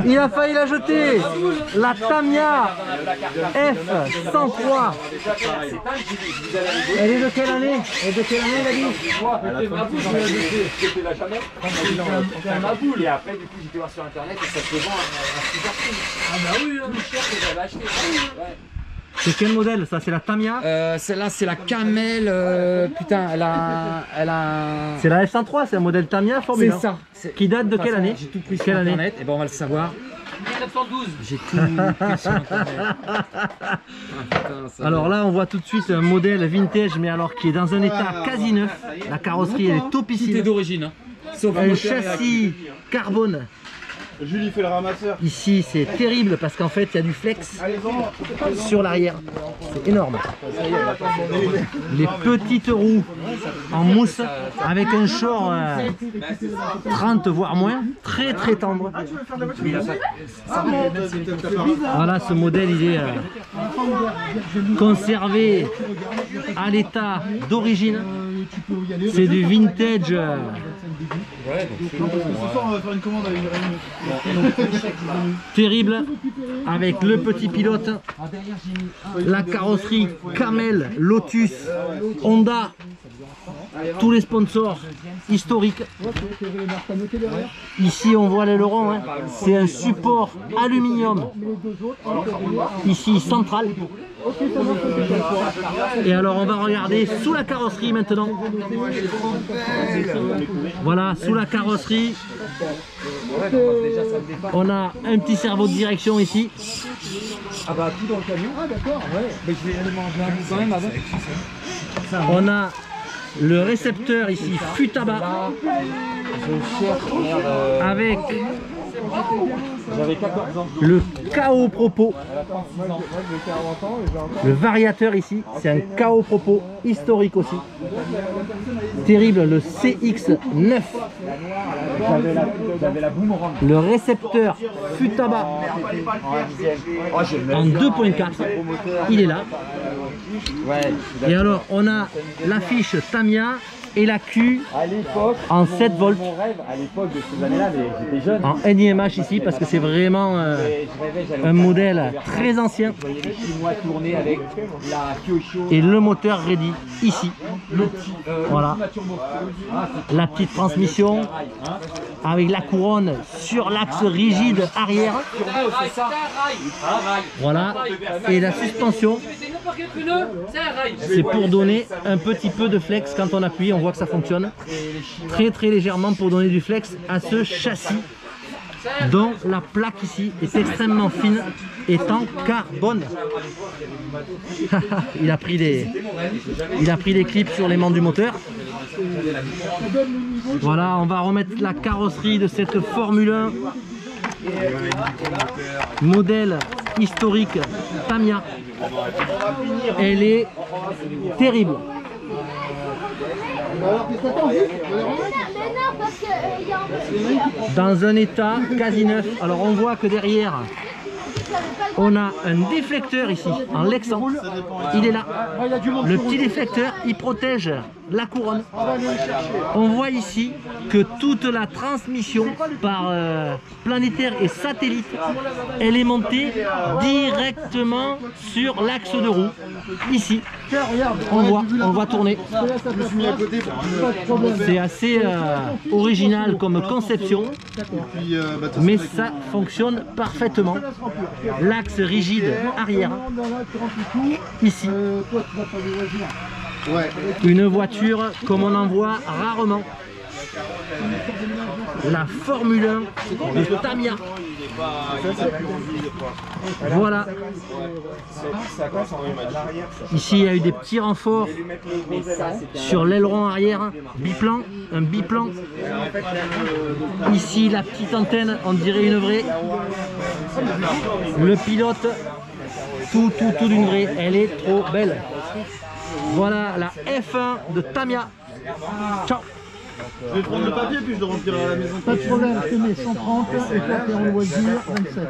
Il a failli la jeter. La Tamiya F103. Elle est de quelle année? Elle est de quelle année, la vie? C'était la jamais. C'est ma boule. Et après, du coup, j'étais voir sur internet et ça se vend à super prix. Ah bah oui, plus cher que j'avais acheté. Ouais. C'est quel modèle ça? C'est la Tamiya? Celle-là, c'est la Camel. Putain, elle a. C'est la F103, c'est un modèle Tamiya Formule 1. C'est ça. Qui date de quelle année? J'ai tout pris sur quelle année? internet. Et ben on va le savoir. 1912. J'ai tout pris sur internet. Ah, putain, alors là, on voit tout de suite un modèle vintage, mais alors qui est dans un état quasi neuf. La carrosserie, elle est topissime. Tout est d'origine. Hein. Sauf un châssis carbone. Julie fait le ramasseur. Ici, c'est terrible parce qu'en fait, il y a du flex sur l'arrière. C'est énorme. Les petites roues en mousse avec un short 30 voire moins, très très tendre. Voilà, ce modèle, il est conservé à l'état d'origine. C'est du vintage. Ouais, donc ce soir on va faire une commande avec une terrible, avec le petit pilote, la carrosserie Camel, Lotus, Honda, tous les sponsors historiques. Ici on voit l'aileron, hein. C'est un support aluminium, ici central. Et alors on va regarder sous la carrosserie maintenant. Voilà, sous la carrosserie, on a un petit cerveau de direction ici. Ah bah tout dans le camion. Ah d'accord, ouais. Mais je vais aller manger un bout quand même avant. On a le récepteur ici Futaba avec le KO Propos. Le variateur ici, c'est un KO Propos historique aussi. Terrible, le CX9. Le récepteur Futaba en 2.4. Il est là. Et alors, on a l'affiche Tamiya et la Q en 7 volts. Mon rêve à l'époque de ces années-là, mais j'étais jeune. En NIMH ici parce que c'est vraiment un modèle très ancien. Et le moteur ready ici. Voilà. La petite transmission avec la couronne sur l'axe rigide arrière. Voilà. Et la suspension, c'est pour donner un petit peu de flex quand on appuie. On voit que ça fonctionne très très légèrement pour donner du flex à ce châssis dont la plaque ici est extrêmement fine et en carbone. il a pris des clips sur l'aimant du moteur. Voilà, on va remettre la carrosserie de cette Formule 1 modèle historique Tamiya. Elle est terrible. Dans un état quasi neuf. Alors on voit que derrière on a un déflecteur ici en Lexan. Il est là. Le petit déflecteur, il protège la couronne. On voit ici que toute la transmission par planétaire et satellite, elle est montée directement sur l'axe de roue. Ici, on voit tourner. C'est assez original comme conception, mais ça fonctionne parfaitement. L'axe rigide arrière, ici. Une voiture comme on en voit rarement. La Formule 1 de Tamiya. Voilà. Ici il y a eu des petits renforts sur l'aileron arrière, biplan, un biplan. Ici la petite antenne, on dirait une vraie. Le pilote, tout d'une vraie, elle est trop belle. Voilà la F1 de Tamiya. Ciao. Je vais prendre le papier puis je le remplirai à la maison. Pas de problème, je te mets 130 et toi t'es en loisir 27.